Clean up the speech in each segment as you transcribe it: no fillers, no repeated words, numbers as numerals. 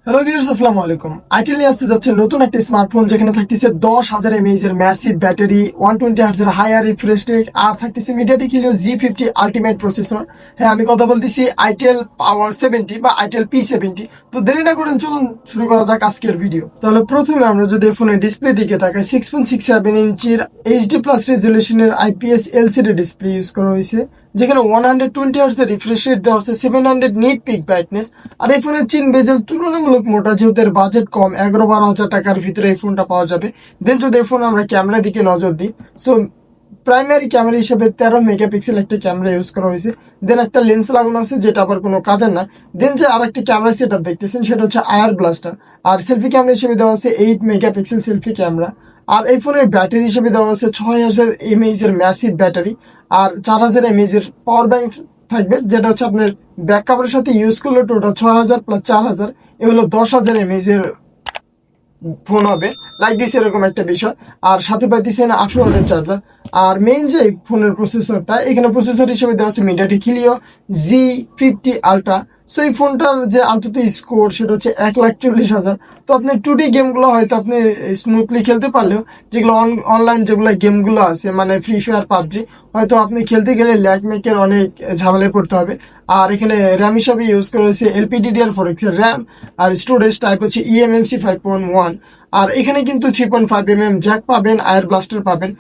Hello viewers, আসসালামু আলাইকুম। Itel নিয়ে আসতে যাচ্ছে নতুন একটা স্মার্টফোন যেখানে থাকতেছে 10,000 mAh এর ম্যাসিভ ব্যাটারি, 120 Hz এর হায়ার রিফ্রেশ রেট, আর থাকতেছে MediaTek Helio G50 ultimate processor. হ্যাঁ, আমি কথা বলতেছি আইটেল পাওয়ার 70 বা আইটেল P70। তো দেরি না করেন, চলুন শুরু করা যাক আজকের ভিডিও। তাহলে প্রথমে আমরা যদি ফোনের ডিসপ্লে দিকে তাকাই, 6.67 ইঞ্চির এইচডি প্লাস রেজলিউশনের IPS LCD ডিসপ্লে ইউজ করা হয়েছে, যেখানে 120 Hz এর রিফ্রেশ রেট দেওয়া আছে, 700 নিট পিক ব্রাইটনেস। আর এই ফোনের চিন বেজেল তুলনামূলক মোটা, যেহেতু এর বাজেট কম, 11-12 হাজার টাকার ভিতরে এই ফোনটা পাওয়া যাবে। দেন যদি এই ফোন আমরা ক্যামেরার দিকে নজর দিই, সো প্রাইমারি ক্যামেরা হিসেবে 13 মেগাপিক্সেল একটা ক্যামেরা ইউজ করা হয়েছে। দেন একটা লেন্স লাগানো আছে, যেটা আবার কোনো কাজের না। দেন যে আর একটা ক্যামেরা সেটা দেখতেছেন, সেটা হচ্ছে আয়ার ব্লাস্টার। আর সেলফি ক্যামেরা হিসেবে দেওয়া আছে 8 মেগাপিক্সেল সেলফি ক্যামেরা। আর এই ফোনের ব্যাটারি হিসেবে দেওয়া আছে 6000 mAh এর ম্যাসিভ ব্যাটারি, আর 4000 mAh এর পাওয়ার ব্যাংক থাকবে, যেটা হচ্ছে আপনার ব্যাক কাভারের সাথে ইউজ করলে টোটাল 6000 প্লাস 4000 এগুলো 10,000 mAh এর ফোন হবে। লাইক দিস এরকম একটা বিষয়। আর সাথে পাইতেছেন 18 ওয়াটের চার্জার। আর মেইন যে ফোনের প্রসেসরটা, এখানে প্রসেসর হিসেবে দেওয়া আছে MediaTek Helio G50 ultra. So এই ফোনটার যে অন্তত স্কোর, সেটা হচ্ছে 1,40,000। তো আপনি 2D গেমগুলো হয়তো আপনি স্মুথলি খেলতে পারলেও, যেগুলো অনলাইন যেগুলো গেমগুলো আছে, মানে ফ্রি ফায়ার, পাবজি, হয়তো আপনি খেলতে গেলে ল্যাগ মেকের অনেক ঝামেলায় পড়তে হবে। আর এখানে র্যাম হিসাবে ইউজ করা হয়েছে LPDDR4X এর র্যাম। আর স্টোরেজ টাইপ হচ্ছে eMMC 5.1। আর এখানে কিন্তু 3.5 mm জ্যাক পাবেন, আয়ার ব্লাস্টার পাবেন,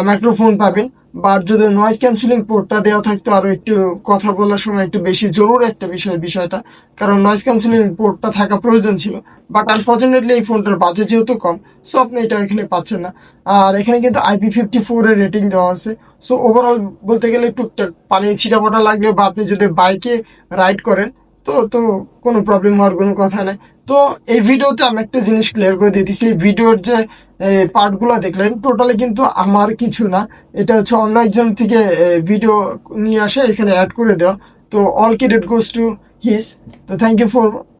মাইক্রোফোন পাবেন। বাট যদি নয়েজ ক্যান্সেলিং পোর্টটা দেওয়া থাকতো, আরো একটু কথা বলার সময় একটু বেশি জরুরি একটা বিষয়টা, কারণ নয়েজ ক্যান্সেলিং পোর্টটা থাকা প্রয়োজন ছিল। বাট আনফর্চুনেটলি এই ফোনটার বাজেট যেহেতু কম, সো আপনি এটা এখানে পাচ্ছেন না। আর এখানে কিন্তু IP54 এর রেটিং দেওয়া আছে। সো ওভারঅল বলতে গেলে টুকটাক পানি ছিটাফোটা লাগলে, বা আপনি যদি বাইকে রাইড করেন, তো তো কোনো প্রবলেম হওয়ার কোনো কথা নাই। তো এই ভিডিওতে আমি একটা জিনিস ক্লিয়ার করে দিয়ে দিচ্ছি, এই ভিডিওর যে পার্টগুলো দেখলেন টোটালি কিন্তু আমার কিছু না, এটা হচ্ছে অন্য একজন থেকে ভিডিও নিয়ে আসে এখানে অ্যাড করে দেওয়া। তো all credit goes to his. তো থ্যাংক ইউ ফর